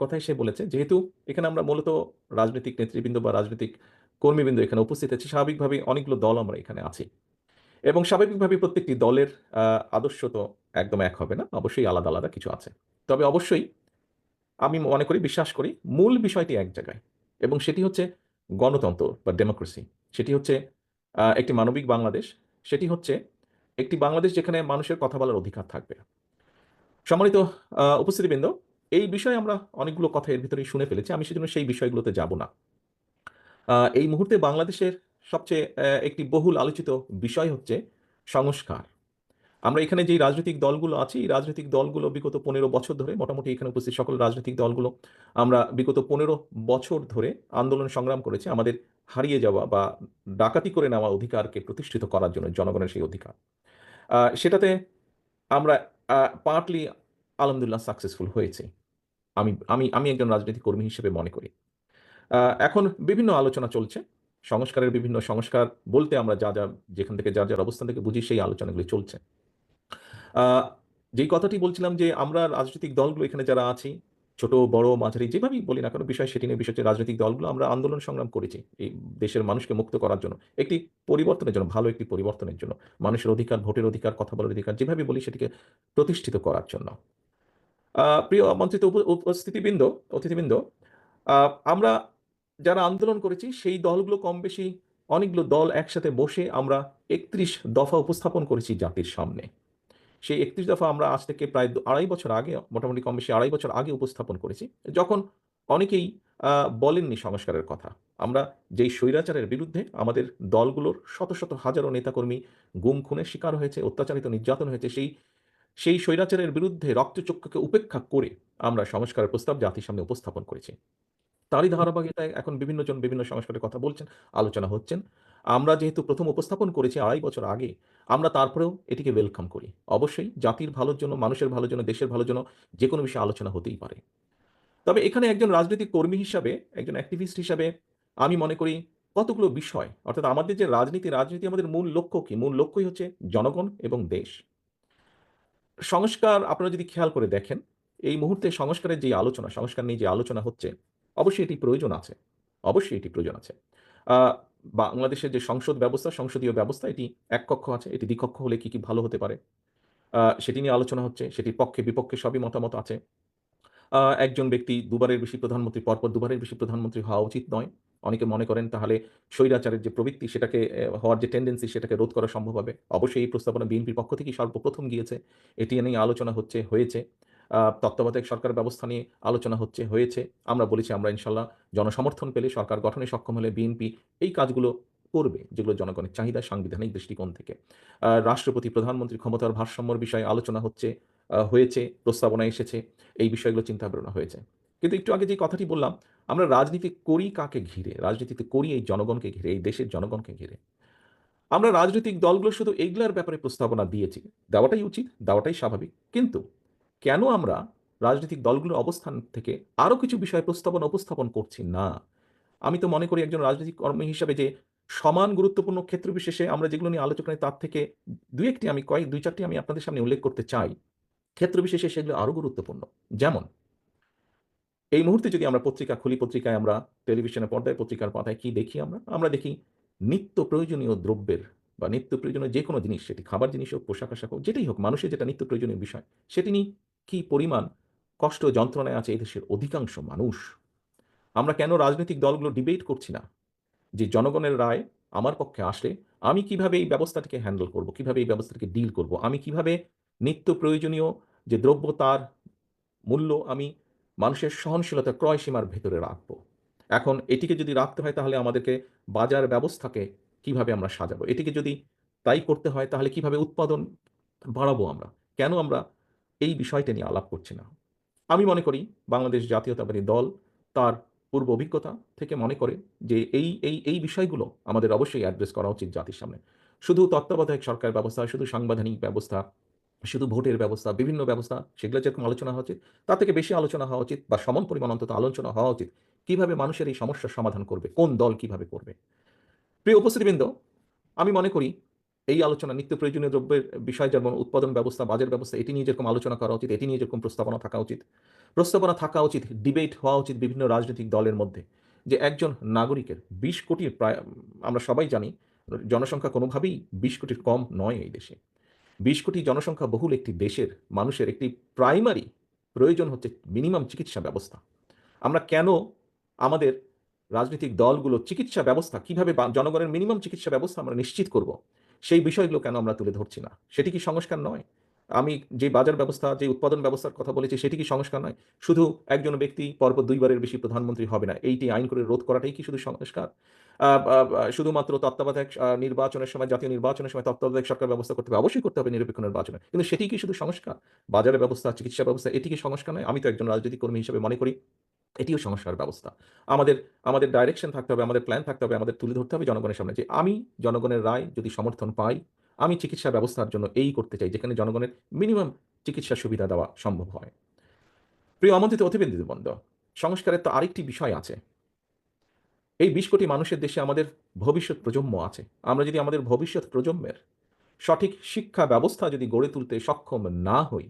কথাই সে বলেছে। যেহেতু এখানে আমরা মূলত রাজনৈতিক নেতৃবৃন্দ বা রাজনৈতিক কর্মীবৃন্দ এখানে উপস্থিত আছি, স্বাভাবিকভাবেই অনেকগুলো দল আমরা এখানে আছি। এবং স্বাভাবিকভাবেই প্রত্যেকটি দলের আ আদর্শ তো একদম এক হবে না। অবশ্যই আলাদা, আলাদা কিছু আছে। তবে অবশ্যই আমি মনে করি, বিশ্বাস করি মূল বিষয়টি এক জায়গায় এবং সেটি হচ্ছে গণতন্ত্র বা ডেমোক্রেসি। সেটি হচ্ছে একটি মানবিক বাংলাদেশ। সেটি হচ্ছে একটি বাংলাদেশ যেখানে মানুষের কথা বলার অধিকার থাকবে। সম্মানিত উপস্থিতিবৃন্দ, এই বিষয়ে আমরা অনেকগুলো কথা এর ভিতরেই শুনে ফেলেছি। আমি সেজন্য সেই বিষয়গুলোতে যাব না। এই মুহূর্তে বাংলাদেশের সবচেয়ে একটি বহুল আলোচিত বিষয় হচ্ছে সংস্কার। আমরা এখানে যেই রাজনৈতিক দলগুলো আছি, এই রাজনৈতিক দলগুলো বিগত ১৫ বছর ধরে মোটামুটি এখানে উপস্থিত সকল রাজনৈতিক দলগুলো আমরা বিগত ১৫ বছর ধরে আন্দোলন সংগ্রাম করেছি আমাদের হারিয়ে যাওয়া বা ডাকাতি করে নেওয়া অধিকারকে প্রতিষ্ঠিত করার জন্য, জনগণের সেই অধিকার। সেটাতে আমরা পার্টলি আলহামদুলিল্লাহ সাকসেসফুল হয়েছি। আমি আমি আমি একজন রাজনৈতিক কর্মী হিসেবে মনে করি। আ এখন বিভিন্ন আলোচনা চলছে। সংস্কারের বিভিন্ন সংস্কার বলতে আমরা যা যেখান থেকে যার অবস্থান থেকে বুঝি সেই আলোচনাগুলি চলছে। আ যেই কথাটি বলছিলাম যে আমরা রাজনৈতিক দলগুলো এখানে যারা আছি, ছোট, বড়, মাঝারি যেভাবেই বলি না কেন বিষয় সেটি নিয়ে, বিষয় হচ্ছে রাজনৈতিক দলগুলো আমরা আন্দোলন সংগ্রাম করেছি। এই দেশের মানুষকে মুক্ত করার জন্য। একটি পরিবর্তনের জন্য, ভালো একটি পরিবর্তনের জন্য। মানুষের অধিকার, ভোটের অধিকার, কথা বলার অধিকার যেভাবে বলি সেটিকে প্রতিষ্ঠিত করার জন্য। প্রিয় আমন্ত্রিত উপস্থিতিবৃন্দ, অতিথিবৃন্দ, আ আমরা যারা আন্দোলন করেছি সেই দলগুলো কম বেশি অনেকগুলো দল একসাথে বসে আমরা ৩১ দফা উপস্থাপন করেছি জাতির সামনে। সেই ৩১ দফা আমরা আজ থেকে প্রায় ২.৫ বছর আগে, মোটামুটি কম বেশি ২.৫ বছর আগে উপস্থাপন করেছি। যখন অনেকেই আ বলেননি সংস্কারের কথা। আমরা যেই স্বৈরাচারের বিরুদ্ধে আমাদের দলগুলোর শত, শত হাজারো নেতাকর্মী গুম খুনের শিকার হয়েছে, অত্যাচারিত নির্যাতন হয়েছে। সেই স্বৈরাচারের বিরুদ্ধে রক্তচক্ষুকে উপেক্ষা করে আমরা সংস্কারের প্রস্তাব জাতির সামনে উপস্থাপন করেছি। তারই ধারাবাহিকতায় এখন বিভিন্ন জন বিভিন্ন সংস্কারের কথা বলছেন, আলোচনা হচ্ছেন। আমরা যেহেতু ১ম উপস্থাপন করেছি ২.৫ বছর আগে, আমরা তারপরেও এটিকে ওয়েলকাম করি। অবশ্যই জাতির ভালোর জন্য, মানুষের ভালোর জন্য, দেশের ভালোর জন্য যেকোনো বিষয়ে আলোচনা হতেই পারে। তবে এখানে একজন রাজনৈতিক কর্মী হিসাবে, একজন অ্যাক্টিভিস্ট হিসাবে আমি মনে করি কতগুলো বিষয়, অর্থাৎ আমাদের যে রাজনীতি আমাদের মূল লক্ষ্য কি? মূল লক্ষ্যই হচ্ছে জনগণ এবং দেশ। সংস্কার আপনারা যদি খেয়াল করে দেখেন, এই মুহূর্তে সংস্কারের যে আলোচনা, সংস্কার নিয়ে যে আলোচনা হচ্ছে, অবশ্যই এটি প্রয়োজন আছে। অবশ্যই এটি প্রয়োজন আছে। আ বাংলাদেশের যে সংসদ ব্যবস্থা, সংসদীয় ব্যবস্থা এটি এককক্ষ আছে। এটি দ্বিকক্ষ হলে কি ভালো হতে পারে? সেটি নিয়ে আলোচনা হচ্ছে। সেটির পক্ষে বিপক্ষে সবই মতামত আছে। একজন ব্যক্তি দুবারের বেশি প্রধানমন্ত্রী, পরপর দুবারের বেশি প্রধানমন্ত্রী হওয়া উচিত নয়। অনেকে মনে করেন তাহলে স্বৈরাচারের যে প্রবৃত্তি সেটাকে হওয়ার যে টেনডেন্সি সেটাকে রোধ করা সম্ভব হবে। অবশ্যই এই প্রস্তাবনা বিএনপির পক্ষ থেকেই সর্বপ্রথম গিয়েছে। এটি নিয়ে আলোচনা হচ্ছে, হয়েছে। তত্ত্বাবধায়ক সরকার ব্যবস্থা নিয়ে আলোচনা হচ্ছে, হয়েছে। আমরা বলেছি আমরা ইনশাল্লাহ জনসমর্থন পেলে, সরকার গঠনে সক্ষম হলে বিএনপি এই কাজগুলো করবে, যেগুলো জনগণের চাহিদা সাংবিধানিক দৃষ্টিকোণ থেকে। রাষ্ট্রপতি, প্রধানমন্ত্রীর ক্ষমতার ভারসাম্যর বিষয়ে আলোচনা হচ্ছে, হয়েছে, প্রস্তাবনা এসেছে। এই বিষয়গুলো চিন্তা ভাবনা হয়েছে। কিন্তু একটু আগে যে কথাটি বললাম, আমরা রাজনীতি করি কাকে ঘিরে? রাজনীতিতে করি এই জনগণকে ঘিরে, এই দেশের জনগণকে ঘিরে। আমরা রাজনৈতিক দলগুলো শুধু এইগুলার ব্যাপারে প্রস্তাবনা দিয়েছি। দেওয়াটাই উচিত, দেওয়াটাই স্বাভাবিক। কিন্তু কেন আমরা রাজনৈতিক দলগুলোর অবস্থান থেকে আরো কিছু বিষয়ে প্রস্তাবনা উপস্থাপন করছি না? আমি তো মনে করি একজন রাজনৈতিক কর্মী হিসাবে যে সমান গুরুত্বপূর্ণ ক্ষেত্র বিশেষে আমরা যেগুলো নিয়ে আলোচনা করি তার থেকে ২-১ টি আমি ২-৪ টি আমি আপনাদের সামনে উল্লেখ করতে চাই। ক্ষেত্র বিশেষে সেগুলো আরো গুরুত্বপূর্ণ। যেমন এই মুহূর্তে যদি আমরা পত্রিকা খুলি, পত্রিকায় আমরা টেলিভিশনের পর্দায় পত্রিকার পাতায় কি দেখি আমরা? আমরা দেখি নিত্য প্রয়োজনীয় দ্রব্যের বা নিত্য প্রয়োজনীয় যেকোনো জিনিস, সেটি খাবার জিনিস হোক, পোশাক-আশাক হোক, যেটাই হোক, মানুষের যেটা নিত্য প্রয়োজনীয় বিষয়, সেটি নিয়ে কি পরিমাণ কষ্ট যন্ত্রণায় আছে এই দেশের অধিকাংশ মানুষ। আমরা কেন রাজনৈতিক দলগুলো ডিবেট করছি না? যে জনগণের রায় আমার পক্ষে আসলে আমি কিভাবে এই ব্যবস্থাটাকে হ্যান্ডেল করব? কিভাবে এই ব্যবস্থাটাকে ডিল করব? আমি কিভাবে নিত্য প্রয়োজনীয় যে দ্রব্য তার মূল্য আমি মানুষের সহনশীলতা ক্রয় সীমার ভেতরে রাখবো। এখন এটিকে যদি রাখতে হয় তাহলে আমাদেরকে বাজার ব্যবস্থাকে কিভাবে আমরা সাজাবো? এটিকে যদি তাই করতে হয় তাহলে কিভাবে উৎপাদন বাড়াবো আমরা? কেন আমরা এই বিষয়টা নিয়ে আলাপ করছি না? আমি মনে করি বাংলাদেশ জাতীয়তাবাদী দল তার পূর্ব অভিজ্ঞতা থেকে মনে করে যে এই বিষয়গুলো আমাদের অবশ্যই অ্যাড্রেস করা উচিত জাতির সামনে। শুধু তত্ত্বাবধায়ক সরকার ব্যবস্থা, শুধু সাংবিধানিক ব্যবস্থা, শুধু ভোটের ব্যবস্থা, বিভিন্ন ব্যবস্থা সেগুলো যেরকম আলোচনা হওয়া উচিত, তার থেকে বেশি আলোচনা হওয়া উচিত বা সমান পরিমাণ অন্তত আলোচনা হওয়া উচিত। কিভাবে মানুষের এই সমস্যার সমাধান করবে? কোন দল কিভাবে করবে? প্রিয় উপস্থিতিবৃন্দ, আমি মনে করি এই আলোচনা নিত্য প্রয়োজনীয় দ্রব্যের বিষয় যেমন উৎপাদন ব্যবস্থা, বাজার ব্যবস্থা এটি নিয়ে যেরকম আলোচনা করা উচিত, এটি নিয়ে যেরকম প্রস্তাবনা থাকা উচিত। প্রস্তাবনা থাকা উচিত, ডিবেট হওয়া উচিত বিভিন্ন রাজনৈতিক দলের মধ্যে যে একজন নাগরিকের ২০ কোটির প্রায় আমরা সবাই জানি জনসংখ্যা কোনোভাবেই ২০ কোটির কম নয় এই দেশে। ২০ কোটি জনসংখ্যা বহুল একটি দেশের মানুষের একটি প্রাইমারি প্রয়োজন হচ্ছে মিনিমাম চিকিৎসা ব্যবস্থা। আমরা কেন আমাদের রাজনৈতিক দলগুলো চিকিৎসা ব্যবস্থা কিভাবে জনগণের মিনিমাম চিকিৎসা ব্যবস্থা আমরা নিশ্চিত করব, সেই বিষয়গুলো কেন আমরা তুলে ধরছি না? সেটি কি সংস্কার নয়? আমি যে বাজার ব্যবস্থা, যে উৎপাদন ব্যবস্থার কথা বলেছি সেটি কি সংস্কার নয়? শুধু একজন ব্যক্তি পরপর ২ বারের বেশি প্রধানমন্ত্রী হবে না। এইটি আইন করে রোধ করাটাই কি শুধু সংস্কার? আ আ আ শুধুমাত্র তত্ত্বাবধায়ক নির্বাচনের সময়, জাতীয় নির্বাচনের সময় তত্ত্বাবধায়ক সরকার ব্যবস্থা করতে হবে। অবশ্যই করতে হবে নিরপেক্ষ নির্বাচনে। কিন্তু সেটিই কি শুধু সংস্কার? বাজারের ব্যবস্থা, চিকিৎসা ব্যবস্থা এটি কি সংস্কার নয়? আমি তো একজন রাজনৈতিক কর্মী হিসেবে মনে করি এটিও সংস্কার ব্যবস্থা। আমাদের আমাদের ডাইরেকশন থাকতে হবে, আমাদের প্ল্যান থাকতে হবে, আমাদের তুলে ধরতে হবে জনগণের সামনে যে আমি জনগণের রায় যদি সমর্থন পাই, আমি চিকিৎসা ব্যবস্থার জন্য এই করতে চাই যেখানে জনগণের মিনিমাম চিকিৎসা সুবিধা দেওয়া সম্ভব হয়। প্রিয় আমন্ত্রিত অতিথিবৃন্দ, সংস্কারের তো আরেকটি বিষয় আছে। এই ২০ কোটি মানুষের দেশে আমাদের ভবিষ্যৎ প্রজন্ম আছে। আমরা যদি আমাদের ভবিষ্যৎ প্রজন্মের সঠিক শিক্ষা ব্যবস্থা যদি গড়ে তুলতে সক্ষম না হই,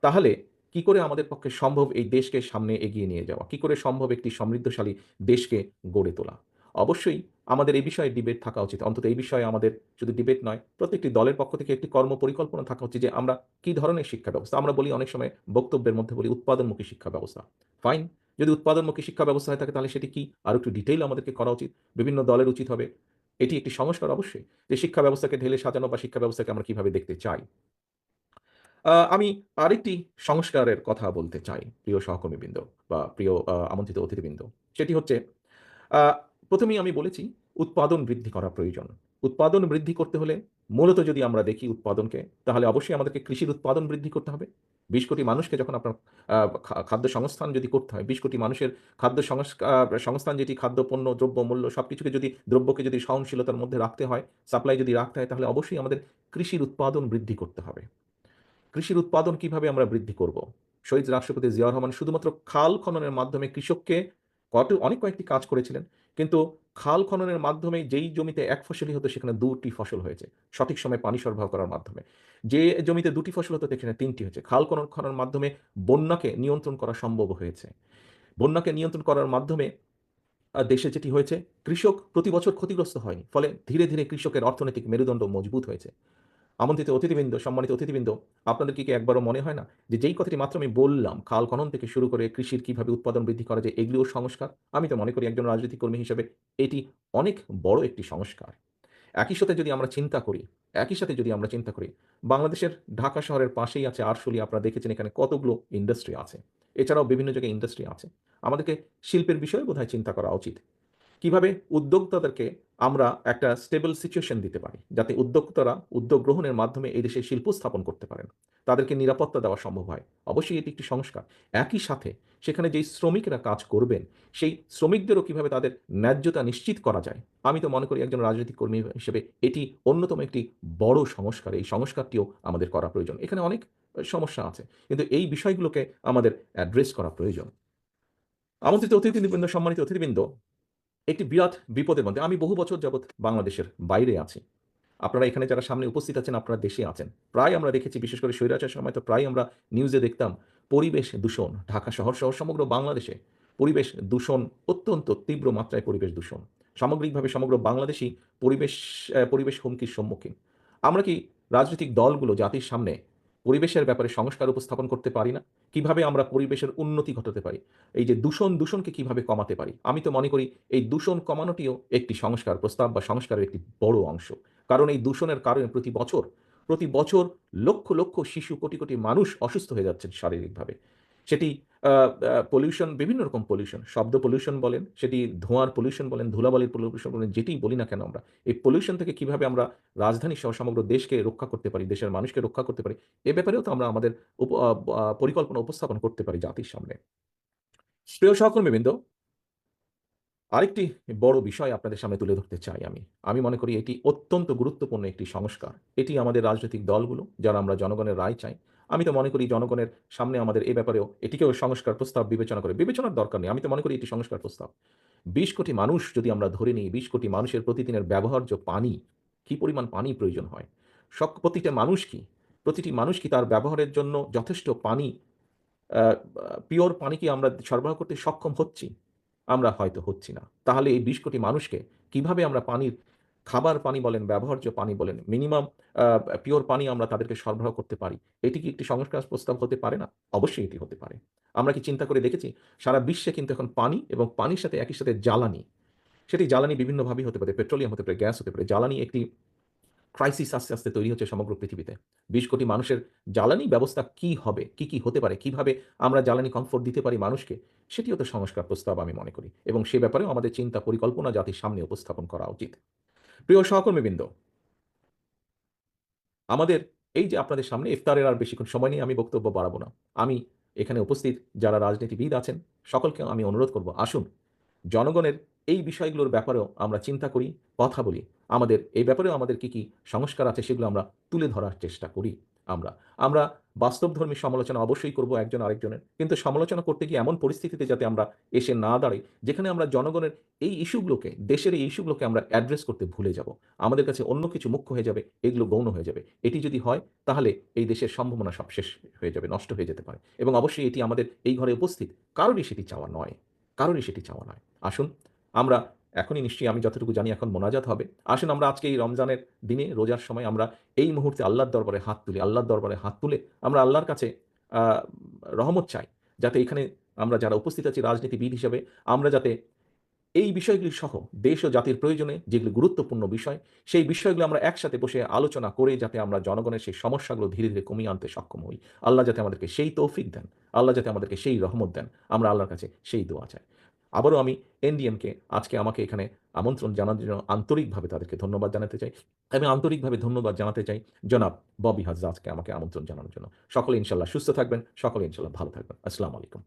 তাহলে কি করে আমাদের পক্ষে সম্ভব এই দেশকে সামনে এগিয়ে নিয়ে যাওয়া? কি করে সম্ভব একটি সমৃদ্ধশালী দেশকে গড়ে তোলা? অবশ্যই আমাদের এই বিষয়ে ডিবেট থাকা উচিত। অন্তত এই বিষয়ে আমাদের শুধু ডিবেট নয়, প্রত্যেকটি দলের পক্ষ থেকে একটি কর্মপরিকল্পনা থাকা উচিত যে আমরা কি ধরনের শিক্ষা ব্যবস্থা? আমরা বলি অনেক সময় বক্তব্যের মধ্যে বলি উৎপাদনমুখী শিক্ষা ব্যবস্থা। ফাইন। যদি উৎপাদনমুখী শিক্ষা ব্যবস্থা হয়ে থাকে তাহলে সেটি কি? আরো একটু ডিটেইল আমাদেরকে করা উচিত। বিভিন্ন দলের উচিত হবে এটি একটি সংস্কার অবশ্যই। যে শিক্ষা ব্যবস্থাকে ঢেলে সাজানো বা শিক্ষা ব্যবস্থাকে আমরা কিভাবে দেখতে চাই। আমি আরেকটি সংস্কারের কথা বলতে চাই, প্রিয় সহকর্মীবৃন্দ বা প্রিয় আমন্ত্রিত অতিথিবৃন্দ। সেটি হচ্ছে আ ১ম এই আমি বলেছি উৎপাদন বৃদ্ধি করা প্রয়োজন। উৎপাদন বৃদ্ধি করতে হলে মূলত যদি আমরা দেখি উৎপাদনকে, তাহলে অবশ্যই আমাদেরকে কৃষির উৎপাদন বৃদ্ধি করতে হবে। ২০ কোটি মানুষকে যখন আপনার আ খাদ্য সংস্থান যদি করতে হয়, ২০ কোটি মানুষের খাদ্য সংস্থান যেটি খাদ্যপণ্য, দ্রব্যমূল্য সবকিছুকে যদি দ্রব্যকে যদি সহনশীলতার মধ্যে রাখতে হয়, সাপ্লাই যদি রাখতে হয়, তাহলে অবশ্যই আমাদের কৃষির উৎপাদন বৃদ্ধি করতে হবে। কৃষির উৎপাদন কিভাবে আমরা বৃদ্ধি করব? শহীদ রাষ্ট্রপতি জিয়াউর রহমান শুধুমাত্র খাল খননের মাধ্যমে কৃষককে অনেক কয়েকটি কাজ করেছিলেন। কিন্তু খাল খননের মাধ্যমে যেই জমিতে ১ ফসলি হতো সেখানে ২ টি ফসল হয়েছে। সঠিক সময়ে পানি সরবরাহ করার মাধ্যমে। যে জমিতে ২ টি ফসল হতো সেখানে ৩ টি হয়েছে। খাল খননের মাধ্যমে বন্যাকে নিয়ন্ত্রণ করা সম্ভব হয়েছে। বন্যাকে নিয়ন্ত্রণ করার মাধ্যমে দেশে যেটি হয়েছে কৃষক প্রতি বছর ক্ষতিগ্রস্ত হয়নি। ফলে ধীরে, ধীরে কৃষকের অর্থনৈতিক মেরুদণ্ড মজবুত হয়েছে। আমন্ত্রিত অতিথিবৃন্দ, সম্মানিত অতিথিবৃন্দ, আপনাদের কি একবারও মনে হয় না যে যেই কথাটি মাত্র আমি বললাম, খাল খনন থেকে শুরু করে কৃষির কিভাবে উৎপাদন বৃদ্ধি করা যায় এগুলোও সংস্কার? আমি তো মনে করি একজন রাজনৈতিক কর্মী হিসেবে এটি অনেক বড় একটি সংস্কার। একই সাথে যদি আমরা চিন্তা করি, বাংলাদেশের ঢাকা শহরের পাশেই আছে আরশুলিয়া আপনারা দেখেছেন এখানে কতগুলো ইন্ডাস্ট্রি আছে। এছাড়াও বিভিন্ন জায়গায় ইন্ডাস্ট্রি আছে। আমাদেরকে শিল্পের বিষয়ে বোধহয় চিন্তা করা উচিত। কিভাবে উদ্যোক্তাদেরকে আমরা একটা স্টেবল সিচুয়েশন দিতে পারি। যাতে উদ্যোক্তারা উদ্যোগ গ্রহণের মাধ্যমে এই দেশে শিল্প স্থাপন করতে পারেন। তাদেরকে নিরাপত্তা দেওয়া সম্ভব হয়। অবশ্যই এটি একটি সংস্কার। একই সাথে সেখানে যেই শ্রমিকেরা কাজ করবেন, সেই শ্রমিকদেরও কিভাবে তাদের ন্যায্যতা নিশ্চিত করা যায়। আমি তো মনে করি একজন রাজনৈতিক কর্মী হিসেবে এটি অন্যতম একটি বড় সংস্কার। এই সংস্কারটিও আমাদের করা প্রয়োজন। এখানে অনেক সমস্যা আছে। কিন্তু এই বিষয়গুলোকে আমাদের অ্যাড্রেস করা প্রয়োজন। আমন্ত্রিত অতিথিবৃন্দ, সম্মানিত অতিথিবৃন্দ, একটি বিরাট বিপদের মধ্যে আমি বহু বছর যাবৎ বাংলাদেশের বাইরে আছি। আপনারা এখানে যারা সামনে উপস্থিত আছেন, আপনারা দেশে আছেন। প্রায় আমরা দেখেছি বিশেষ করে স্বৈরাচারের সময় তো প্রায় আমরা নিউজে দেখতাম পরিবেশ দূষণ। ঢাকা শহর সহ সমগ্র বাংলাদেশে পরিবেশ দূষণ অত্যন্ত তীব্র মাত্রায় পরিবেশ দূষণ। সামগ্রিকভাবে সমগ্র বাংলাদেশই পরিবেশ হুমকির সম্মুখীন। আমরা কি রাজনৈতিক দলগুলো জাতির সামনে পরিবেশের ব্যাপারে সংস্কার উপস্থাপন করতে পারি না? কিভাবে আমরা পরিবেশের উন্নতি ঘটাতে পারি? এই যে দূষণকে কিভাবে কমাতে পারি? আমি তো মনে করি এই দূষণ কমানোটিও একটি সংস্কার প্রস্তাব বা সংস্কারের একটি বড় অংশ। কারণ এই দূষণের কারণে প্রতি বছর লক্ষ, লক্ষ শিশু, কোটি, কোটি মানুষ অসুস্থ হয়ে যাচ্ছেন শারীরিকভাবে। সেটি আ আ পলিউশন, বিভিন্ন রকম পলিউশন, শব্দ পলিউশন বলেন, সেটি ধোঁয়ার পলিউশন বলেন, ধুলাবালির পলিউশন বলেন, যেটিই বলি না কেন আমরা। এই পলিউশন থেকে কিভাবে আমরা রাজধানী সহ সমগ্র দেশকে রক্ষা করতে পারি, দেশের মানুষকে রক্ষা করতে পারি, এ ব্যাপারেও তো আমরা আমাদের উপ আ আ পরিকল্পনা উপস্থাপন করতে পারি জাতির সামনে। প্রিয় সহকর্মীবৃন্দ, আরেকটি বড় বিষয় আপনাদের সামনে তুলে ধরতে চাই আমি। আমি মনে করি এটি অত্যন্ত গুরুত্বপূর্ণ একটি সংস্কার। এটি আমাদের রাজনৈতিক দলগুলো, যারা আমরা জনগণের রায় চাই, আমি তো মনে করি জনগণের সামনে আমাদের এ ব্যাপারেও এটিকেও সংস্কার প্রস্তাব বিবেচনা করে বিবেচনার দরকার নেই। আমি তো মনে করি এটি সংস্কার প্রস্তাব। ২০ কোটি মানুষ যদি আমরা ধরে নিই, ২০ কোটি মানুষের প্রতিদিনের ব্যবহার্য পানি, কি পরিমাণ পানি প্রয়োজন হয়? প্রতিটি মানুষ কি তার ব্যবহারের জন্য যথেষ্ট পানি আ পিওর পানি কি আমরা সরবরাহ করতে সক্ষম হচ্ছি? আমরা হয়তো হচ্ছি না। তাহলে এই ২০ কোটি মানুষকে কিভাবে আমরা পানির খাবার পানি বলেন, ব্যবহার্য পানি বলেন, মিনিমাম আ পিওর পানি আমরা তাদেরকে সরবরাহ করতে পারি। এটি কি একটি সংস্কার প্রস্তাব হতে পারে না? অবশ্যই এটি হতে পারে। আমরা কি চিন্তা করে দেখেছি? সারা বিশ্বে কিন্তু এখন পানি এবং পানির সাথে একই সাথে জ্বালানি। সেটি জ্বালানি বিভিন্নভাবেই হতে পারে। পেট্রোলিয়াম হতে পারে, গ্যাস হতে পারে। জ্বালানি একটি ক্রাইসিস আস্তে, আস্তে তৈরি হচ্ছে সমগ্র পৃথিবীতে। ২০ কোটি মানুষের জ্বালানি ব্যবস্থা কি হবে? কি হতে পারে? কিভাবে আমরা জ্বালানি কমফোর্ট দিতে পারি মানুষকে? সেটিও তো সংস্কার প্রস্তাব আমি মনে করি এবং সে ব্যাপারেও আমাদের চিন্তা পরিকল্পনা জাতির সামনে উপস্থাপন করা উচিত। প্রিয় সহকর্মীবৃন্দ, আমাদের এই যে আপনাদের সামনে ইফতারের আর বেশিক্ষণ সময় নেই, আমি বক্তব্য বাড়াবো না। আমি এখানে উপস্থিত যারা রাজনীতিবিদ আছেন, সকলকে আমি অনুরোধ করব, আসুন জনগণের এই বিষয়গুলোর ব্যাপারেও আমরা চিন্তা করি, কথা বলি। আমাদের এই ব্যাপারেও আমাদের কি সংস্কার আছে সেগুলো আমরা তুলে ধরার চেষ্টা করি আমরা। আমরা বাস্তবধর্মী সমালোচনা অবশ্যই করব একজন আরেকজনের। কিন্তু সমালোচনা করতে গিয়ে এমন পরিস্থিতিতে যাতে আমরা এসে না দাঁড়াই, যেখানে আমরা জনগণের এই ইস্যুগুলোকে, দেশের এই ইস্যুগুলোকে আমরা অ্যাড্রেস করতে ভুলে যাব। আমাদের কাছে অন্য কিছু মুখ্য হয়ে যাবে, এগুলো গৌণ হয়ে যাবে। এটি যদি হয় তাহলে এই দেশের সম্ভাবনা সব শেষ হয়ে যাবে, নষ্ট হয়ে যেতে পারে। এবং অবশ্যই এটি আমাদের এই ঘরে উপস্থিত কারোরই সেটি চাওয়া নয়। কারোরই সেটি চাওয়া নয়। আসুন আমরা এখনই নিশ্চয়ই আমি যতটুকু জানি এখন মোনাজাত হবে। আসুন আমরা আজকে এই রমজানের দিনে রোজার সময় আমরা এই মুহূর্তে আল্লাহর দরবারে হাত তুলি। আল্লাহর দরবারে হাত তুলে আমরা আল্লাহর কাছে আ রহমত চাই। যাতে এখানে আমরা যারা উপস্থিত আছি রাজনীতিবিদ হিসেবে আমরা যাতে এই বিষয়গুলি সহ দেশ ও জাতির প্রয়োজনে যেগুলো গুরুত্বপূর্ণ বিষয়, সেই বিষয়গুলো আমরা একসাথে বসে আলোচনা করে যাতে আমরা জনগণের সেই সমস্যাগুলো ধীরে, ধীরে কমিয়ে আনতে সক্ষম হই। আল্লাহ যাতে আমাদেরকে সেই তৌফিক দেন। আল্লাহ যাতে আমাদেরকে সেই রহমত দেন। আমরা আল্লাহর কাছে সেই দোয়া চাই। আবারও আমি এনডিএমকে আজকে আমাকে এখানে আমন্ত্রণ জানানোর জন্য আন্তরিকভাবে তাদেরকে ধন্যবাদ জানাতে চাই। আমি আন্তরিকভাবে ধন্যবাদ জানাতে চাই জনাব ববি হাজ্জাজকে আমাকে আমন্ত্রণ জানানোর জন্য। সকলে ইনশাআল্লাহ সুস্থ থাকবেন, সকলে ইনশাআল্লাহ ভালো থাকবেন। আসসালামু আলাইকুম।